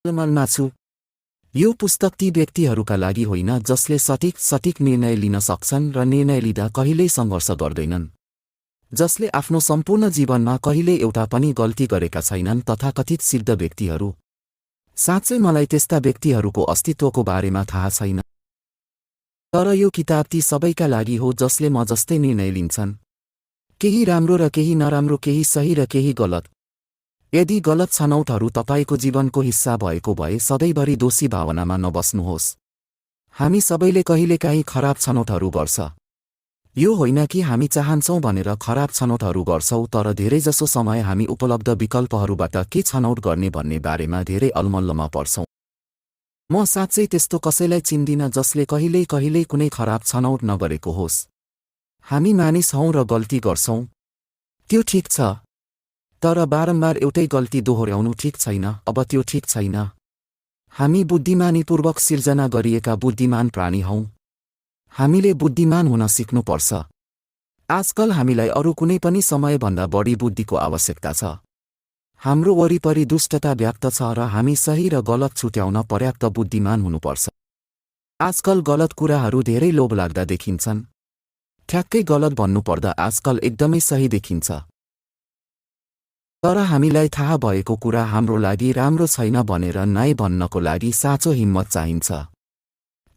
मनमा छु। यो पुस्तक ती व्यक्तिहरूका लागि होइन जसले सटिक निर्णय लिन सक्छन् र निर्णय लिँदा कहिल्यै सङ्घर्ष गर्दैनन्, जसले आफ्नो सम्पूर्ण जीवनमा कहिले एउटा पनि गल्ती गरेका छैनन्, तथाकथित सिद्ध व्यक्तिहरू। साँच्चै मलाई त्यस्ता व्यक्तिहरूको अस्तित्वको बारेमा थाहा छैन। तर यो किताब ती सबैका लागि हो जसले म जस्तै निर्णय लिन्छन्, केही राम्रो र केही नराम्रो, केही सही र केही गलत। यदि गलत छनौटहरू तपाईको जीवनको हिस्सा भएको भए सधैँभरि दोषी भावनामा नबस्नुहोस्। हामी सबैले कहिलेकाहीँ खराब छनौटहरू गर्छ। यो होइन कि हामी चाहन्छौँ भनेर खराब छनौटहरू गर्छौँ, तर धेरैजसो समय हामी उपलब्ध विकल्पहरूबाट के छनौट गर्ने भन्ने बारेमा धेरै अलमल्लमा पर्छौँ। म साँच्चै त्यस्तो कसैलाई चिन्दिनँ जसले कहिल्यै कुनै खराब छनौट नगरेको होस्। हामी मानिस हौं र गल्ती गर्छौं, त्यो ठिक छ। तर बारम्बार एउटै गल्ती दोहोर्याउनु ठिक छैन। अब त्यो ठिक छैन। हामी बुद्धिमानीपूर्वक सिर्जना गरिएका बुद्धिमान प्राणी हौं। हामीले बुद्धिमान हुन सिक्नुपर्छ। आजकल हामीलाई अरू कुनै पनि समयभन्दा बढी बुद्धिको आवश्यकता छ। हाम्रो वरिपरि दुष्टता व्याप्त छ र हामी सही र गलत छुट्याउन पर्याप्त बुद्धिमान हुनुपर्छ। आजकल गलत कुराहरू धेरै लोभलाग्दा देखिन्छन्। ठ्याक्कै गलत भन्नुपर्दा आजकल एकदमै सही देखिन्छ। तर हामीलाई थाहा भएको कुरा हाम्रो लागि राम्रो छैन भनेर नाइ भन्नको लागि साँचो हिम्मत चाहिन्छ।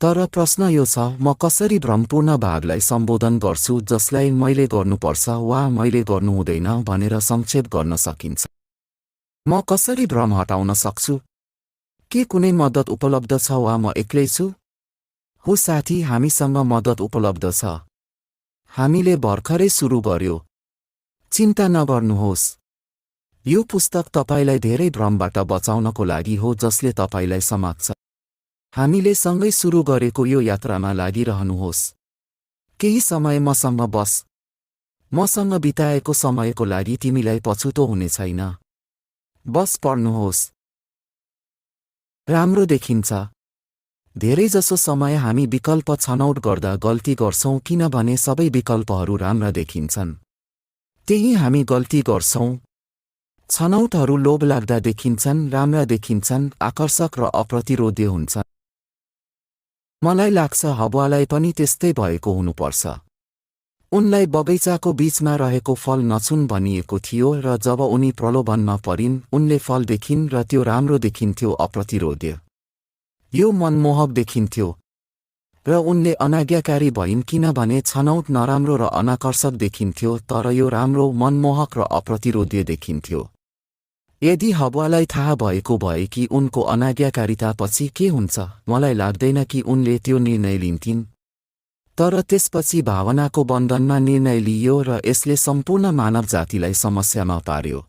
तर प्रश्न यो छ, म कसरी भ्रमपूर्ण भागलाई सम्बोधन गर्छु जसलाई मैले गर्नुपर्छ वा मैले गर्नु हुँदैन भनेर संक्षेप गर्न सकिन्छ। म कसरी भ्रम हटाउन सक्छु? के कुनै मद्दत उपलब्ध छ वा म एक्लै छु? हो साथी, हामीसँग मद्दत उपलब्ध छ। हामीले भर्खरै सुरु गर्यो। चिन्ता नगर्नुहोस्। यो पुस्तक तपाईलाई धेरै भ्रमबाट बचाउनको लागि हो जसले तपाईलाई समात्छ। हामीले सँगै सुरु गरेको यो यात्रामा लागिरहनुहोस्। केही समय मसँग बस। मसँग बिताएको समयको लागि तिमीलाई पछुतो हुने छैन। बस पढ्नुहोस्। राम्रो देखिन्छ। धेरैजसो समय हामी विकल्प छनौट गर्दा गल्ती गर्छौं किनभने सबै विकल्पहरू राम्रा देखिन्छन्। त्यही हामी गल्ती गर्छौं। छनौटहरू लोभलाग्दा देखिन्छन्, राम्रा देखिन्छन्, आकर्षक र अप्रतिरोध्य हुन्छन्। मलाई लाग्छ हब्बालाई पनि त्यस्तै भएको हुनुपर्छ। उनलाई बगैँचाको बीचमा रहेको फल नछुन् भनिएको थियो र जब उनी प्रलोभनमा परिन्, उनले फल देखिन् र त्यो राम्रो देखिन्थ्यो, अप्रतिरोध्य। यो मनमोहक देखिन्थ्यो। र उनले अनाज्ञाकारी भइन् किनभने छनौट नराम्रो र अनाकर्षक देखिन्थ्यो, तर यो राम्रो, मनमोहक र अप्रतिरोध्य देखिन्थ्यो। यदि हब्बालाई थाहा भएको भए कि उनको अनाज्ञाकारिता पछि के हुन्छ, मलाई लाग्दैन कि उनले त्यो निर्णय लिन्थिन्। तर त्यसपछि भावनाको बन्धनमा निर्णय लिइयो र यसले सम्पूर्ण मानव जातिलाई समस्यामा पार्यो।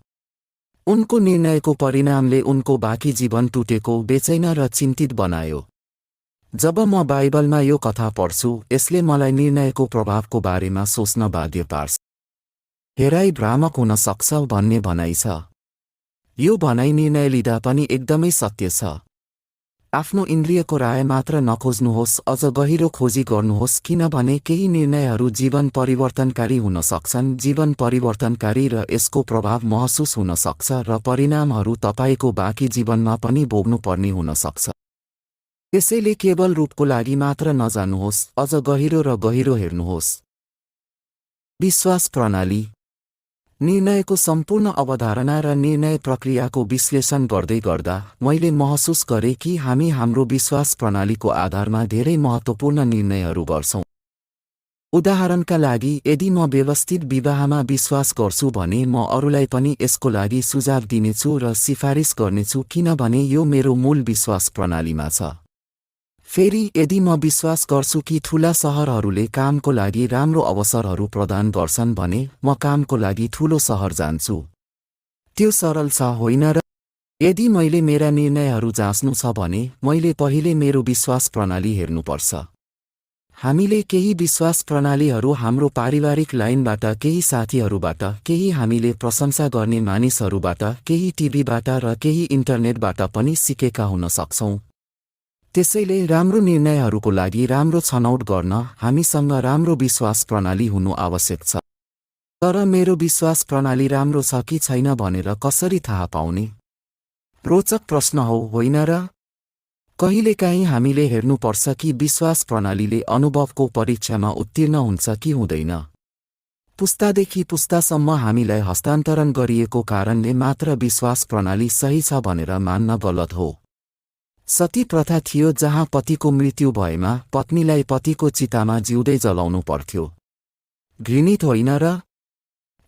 उनको निर्णयको परिणामले उनको बाँकी जीवन टुटेको, बेचैन र चिन्तित बनायो। जब म बाइबलमा यो कथा पढ्छु, यसले मलाई निर्णयको प्रभावको बारेमा सोच्न बाध्य पार्छ। हेराइ भ्रामक हुन सक्छ भन्ने भनाइ छ। यो भनाइ निर्णय लिँदा पनि एकदमै सत्य छ। आफ्नो इन्द्रियको राय मात्र नखोज्नुहोस्, अझ गहिरो खोजी गर्नुहोस्, किनभने केही निर्णयहरू जीवन परिवर्तनकारी हुन सक्छन्, जीवन परिवर्तनकारी, र यसको प्रभाव महसुस हुन सक्छ र परिणामहरू तपाईको बाँकी जीवनमा पनि भोग्नुपर्ने हुन सक्छ। त्यसैले केवल रूपको लागि मात्र नजानुहोस्, अझ गहिरो र गहिरो हेर्नुहोस्। विश्वास प्रणाली। निर्णयको सम्पूर्ण अवधारणा र निर्णय प्रक्रियाको विश्लेषण गर्दै गर्दा मैले महसुस गरेँ कि हामी हाम्रो विश्वास प्रणालीको आधारमा धेरै महत्त्वपूर्ण निर्णयहरू गर्छौं। उदाहरणका लागि, यदि म व्यवस्थित विवाहमा विश्वास गर्छु भने म अरूलाई पनि यसको लागि सुझाव दिनेछु र सिफारिस गर्नेछु किनभने यो मेरो मूल विश्वास प्रणालीमा छ। फेरि, यदि म विश्वास गर्छु कि ठूला सहरहरूले कामको लागि राम्रो अवसरहरू प्रदान गर्छन् भने म कामको लागि ठूलो सहर जान्छु। त्यो सरल छ, होइन र? यदि मैले मेरा निर्णयहरू जाँच्नु छ भने मैले पहिले मेरो विश्वास प्रणाली हेर्नुपर्छ। हामीले केही विश्वास प्रणालीहरू हाम्रो पारिवारिक लाइनबाट, केही साथीहरूबाट, केही हामीले प्रशंसा गर्ने मानिसहरूबाट, केही टिभीबाट र केही इन्टरनेटबाट पनि सिकेका हुन सक्छौं। त्यसैले राम्रो निर्णयहरूको लागि राम्रो छनौट गर्न हामीसँग राम्रो विश्वास प्रणाली हुनु आवश्यक छ। तर मेरो विश्वास प्रणाली राम्रो छ कि छैन भनेर कसरी थाहा पाउने? रोचक प्रश्न हो, होइन र? कहिलेकाहीँ हामीले हेर्नुपर्छ कि विश्वास प्रणालीले अनुभवको परीक्षामा उत्तीर्ण हुन्छ कि हुँदैन। पुस्तादेखि पुस्तासम्म हामीलाई हस्तान्तरण गरिएको कारणले मात्र विश्वास प्रणाली सही छ भनेर मान्न गलत हो। सती प्रथा थियो जहाँ पतिको मृत्यु भएमा पत्नीलाई पतिको चितामा जिउँदै जलाउनु पर्थ्यो। घृणित होइन र?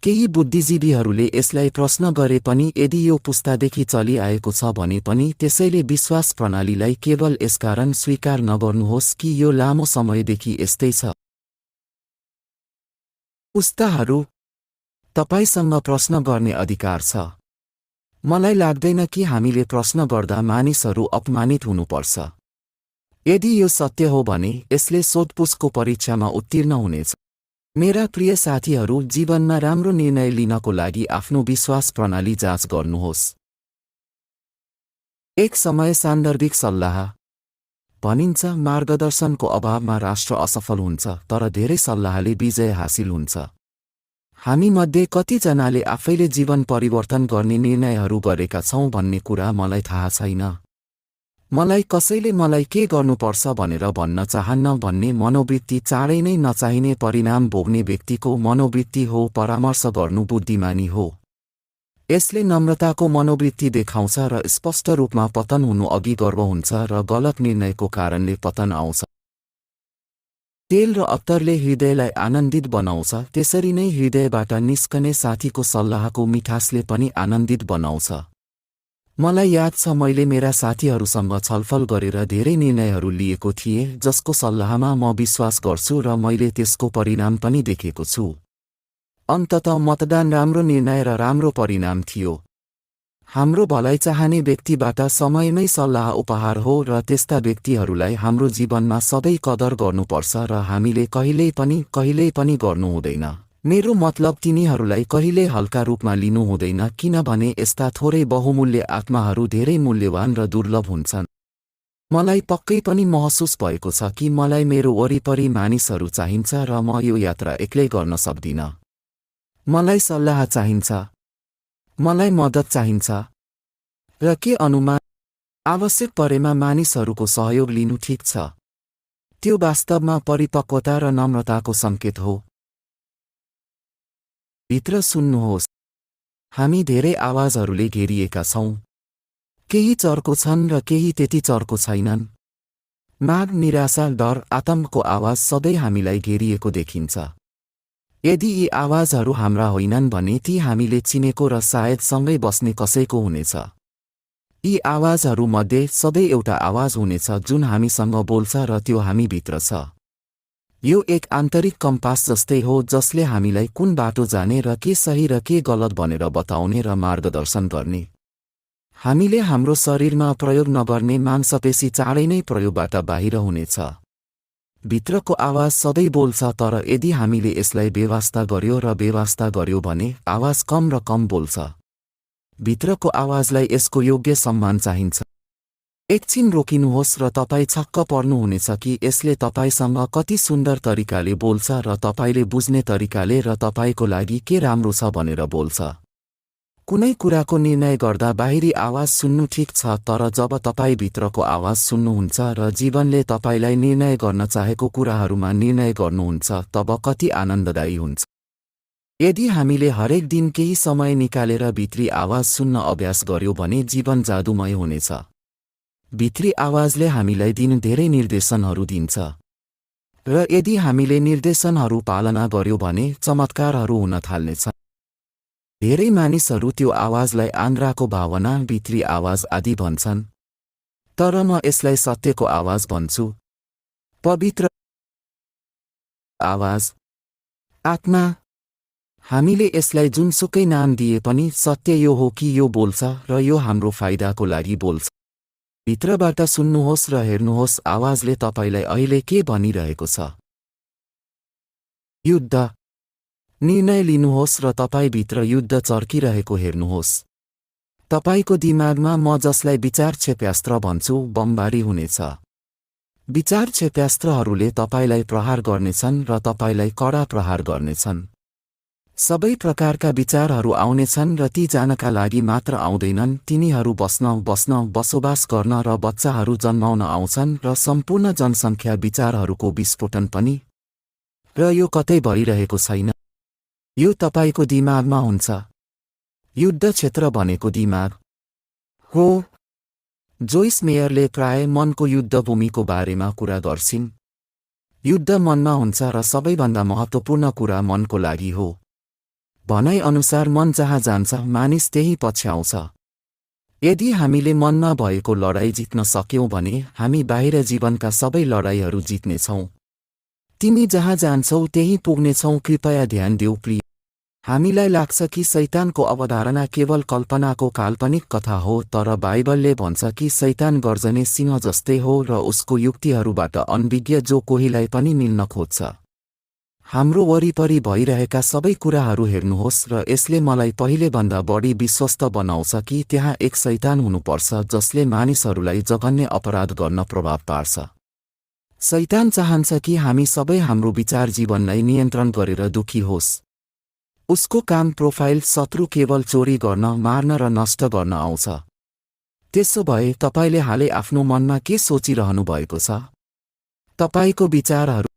केही बुद्धिजीवीहरूले यसलाई प्रश्न गरे पनि यदि यो पुस्तादेखि चलिआएको छ भने पनि त्यसैले विश्वास प्रणालीलाई केवल यसकारण स्वीकार नगर्नुहोस् कि यो लामो समयदेखि यस्तै छ। पुस्ताहरू, तपाईसँग प्रश्न गर्ने अधिकार छ। मलाई लाग्दैन कि हामीले प्रश्न गर्दा मानिसहरू अपमानित हुनुपर्छ। यदि यो सत्य हो भने यसले सोधपुछको परीक्षामा उत्तीर्ण हुनेछ। मेरा प्रिय साथीहरू, जीवनमा राम्रो निर्णय लिनको लागि आफ्नो विश्वास प्रणाली जाँच गर्नुहोस्। एक समय सान्दर्भिक सल्लाह भनिन्छ मार्गदर्शनको अभावमा राष्ट्र असफल हुन्छ, तर धेरै सल्लाहले विजय हासिल हुन्छ। हामीमध्ये कतिजनाले आफैले जीवन परिवर्तन गर्ने निर्णयहरू गरेका छौं भन्ने कुरा मलाई थाहा छैन। मलाई कसैले मलाई के गर्नुपर्छ भनेर भन्न चाहन्न भन्ने मनोवृत्ति चाँडै नै नचाहिने परिणाम भोग्ने व्यक्तिको मनोवृत्ति हो। परामर्श गर्नु बुद्धिमानी हो। यसले नम्रताको मनोवृत्ति देखाउँछ र स्पष्ट रूपमा पतन हुनु अघि गर्व हुन्छ र गलत निर्णयको कारणले पतन आउँछ। तेल र अत्तरले हृदयलाई आनन्दित बनाउँछ, त्यसरी नै हृदयबाट निस्कने साथीको सल्लाहको मिठासले पनि आनन्दित बनाउँछ। मलाई याद छ मैले मेरा साथीहरूसँग छलफल गरेर धेरै निर्णयहरू लिएको थिएँ जसको सल्लाहमा म विश्वास गर्छु र मैले त्यसको परिणाम पनि देखेको छु। अन्ततः मतदान राम्रो निर्णय र राम्रो परिणाम थियो। हाम्रो भलाइ चाहने व्यक्तिबाट समयमै सल्लाह उपहार हो र त्यस्ता व्यक्तिहरूलाई हाम्रो जीवनमा सधैँ कदर गर्नुपर्छ र हामीले कहिल्यै पनि गर्नु हुँदैन। मेरो मतलब तिनीहरूलाई कहिल्यै हल्का रूपमा लिनु हुँदैन, किनभने यस्ता थोरै बहुमूल्य आत्माहरू धेरै मूल्यवान र दुर्लभ हुन्छन्। मलाई पक्कै पनि महसुस भएको छ कि मलाई मेरो वरिपरि मानिसहरू चाहिन्छ र म यो यात्रा एक्लै गर्न सक्दिनँ। मलाई सल्लाह चाहिन्छ, मलाई मद्दत चाहिन्छ र के अनुमान आवश्यक परेमा मानिसहरूको सहयोग लिनु ठिक छ। त्यो वास्तवमा परिपक्वता र नम्रताको सङ्केत हो। भित्र सुन्नुहोस्, हामी धेरै आवाजहरूले घेरिएका छौं। केही चर्को छन् र केही त्यति चर्को छैनन्। माग, निराशा, डर, आतङ्कको आवाज सधैँ हामीलाई घेरिएको देखिन्छ। यदि यी आवाजहरू हाम्रा होइनन् भने ती हामीले चिनेको र सायद सँगै बस्ने कसैको हुनेछ। यी आवाजहरूमध्ये सधैँ एउटा आवाज हुनेछ जुन हामीसँग बोल्छ र त्यो हामीभित्र छ। यो एक आन्तरिक कम्पास जस्तै हो जसले हामीलाई कुन बाटो जाने र के सही र के गलत भनेर बताउने र मार्गदर्शन गर्ने। हामीले हाम्रो शरीरमा प्रयोग नगर्ने मांसपेशी चाँडै नै प्रयोगबाट बाहिर हुनेछ। भित्रको आवाज सधैँ बोल्छ, तर यदि हामीले यसलाई बेवास्ता गर्यो र बेवास्ता गर्यो भने आवाज कम र कम बोल्छ। भित्रको आवाजलाई यसको योग्य सम्मान चाहिन्छ। एकछिन रोकिनुहोस् र तपाईँ छक्क पर्नुहुनेछ कि यसले तपाईसँग कति सुन्दर तरिकाले बोल्छ र तपाईले बुझ्ने तरिकाले र तपाईको लागि के राम्रो छ भनेर बोल्छ। कुनै कुराको निर्णय गर्दा बाहिरी आवाज सुन्नु ठिक छ, तर जब तपाईँ भित्रको आवाज सुन्नुहुन्छ र जीवनले तपाईलाई निर्णय गर्न चाहेको कुराहरूमा निर्णय गर्नुहुन्छ तब कति आनन्ददायी हुन्छ। यदि हामीले हरेक दिन केही समय निकालेर भित्री आवाज सुन्न अभ्यास गर्यौं भने जीवन जादुमय हुनेछ। भित्री आवाजले हामीलाई दिन धेरै निर्देशनहरू दिन्छ र यदि हामीले निर्देशनहरू पालना गर्यौं भने चमत्कारहरू हुन थाल्नेछ। धेरै मानिसहरू त्यो आवाजलाई आन्द्राको भावना, भित्री आवाज आदि भन्छन्, तर म यसलाई सत्यको आवाज भन्छु। पवित्र आवाज, आत्मा। हामीले यसलाई जुनसुकै नाम दिए पनि सत्य यो हो कि यो बोल्छ र यो हाम्रो फाइदाको लागि बोल्छ। भित्रबाट सुन्नुहोस् र हेर्नुहोस् आवाजले तपाईलाई अहिले के भनिरहेको छ। युद्ध। निर्णय लिनुहोस् र तपाईभित्र युद्ध चर्किरहेको हेर्नुहोस्। तपाईको दिमागमा म जसलाई विचार क्षेप्यास्त्र भन्छु बमबारी हुनेछ। विचार क्षेप्यास्त्रहरूले तपाईलाई प्रहार गर्नेछन् र तपाईलाई कडा प्रहार गर्नेछन्। सबै प्रकारका विचारहरू आउनेछन् र ती जानका लागि मात्र आउँदैनन्, तिनीहरू बस्न बसोबास गर्न र बच्चाहरू जन्माउन आउँछन् र सम्पूर्ण जनसङ्ख्या विचारहरूको विस्फोटन पनि। र यो कतै भइरहेको छैन, यो तपाईको दिमागमा हुन्छ। युद्ध क्षेत्र भनेको दिमाग हो। जोइस मेयरले प्राय मनको युद्धभूमिको बारेमा कुरा गर्छिन्। युद्ध मनमा हुन्छ र सबैभन्दा महत्त्वपूर्ण कुरा मनको लागि हो। भनाइ अनुसार मन जहाँ जान्छ मानिस त्यही पछ्याउँछ। यदि हामीले मनमा भएको लडाईँ जित्न सक्यौं भने हामी बाहिर जीवनका सबै लडाईँहरू जित्नेछौं। तिमी जहाँ जान्छौ त्यही पुग्नेछौ। कृपया ध्यान देऊ प्रिय। हामीलाई लाग्छ कि शैतानको अवधारणा केवल कल्पनाको काल्पनिक कथा हो, तर बाइबलले भन्छ कि शैतान गर्जने सिंह जस्तै हो र उसको युक्तिहरूबाट अनभिज्ञ जो कोहीलाई पनि मिल्न खोज्छ। हाम्रो वरिपरि भइरहेका सबै कुराहरू हेर्नुहोस् र यसले मलाई पहिलेभन्दा बढी विश्वस्त बनाउँछ कि त्यहाँ एक शैतान हुनुपर्छ जसले मानिसहरूलाई जघन्य अपराध गर्न प्रभाव पार्छ। शैतान चाहन्छ कि हामी सबै हाम्रो विचार जीवनलाई नियन्त्रण गरेर दुखी होस्। उसको काम प्रोफाइल शत्रु केवल चोरी गर्न, मार्न र नष्ट गर्न आउँछ। त्यसो भए तपाईले हालै आफ्नो मनमा के सोचिरहनु भएको छ? तपाईको विचारहरू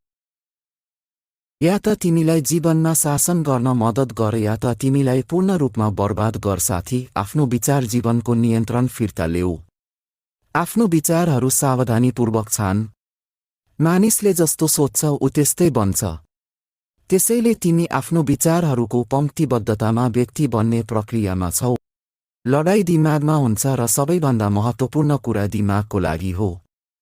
या त तिमीलाई जीवनमा शासन गर्न मद्दत गर या त तिमीलाई पूर्ण रूपमा बर्बाद गर। साथी, आफ्नो विचार जीवनको नियन्त्रण फिर्ता ल्याऊ। आफ्नो विचारहरू सावधानीपूर्वक छान। मानिसले जस्तो सोच्छ उ त्यस्तै बन्छ। त्यसैले तिमी आफ्नो विचारहरूको पंक्तिबद्धतामा व्यक्ति बन्ने प्रक्रियामा छौ। लडाई दिमागमा हुन्छ र सबैभन्दा महत्त्वपूर्ण कुरा दिमागको लागि हो।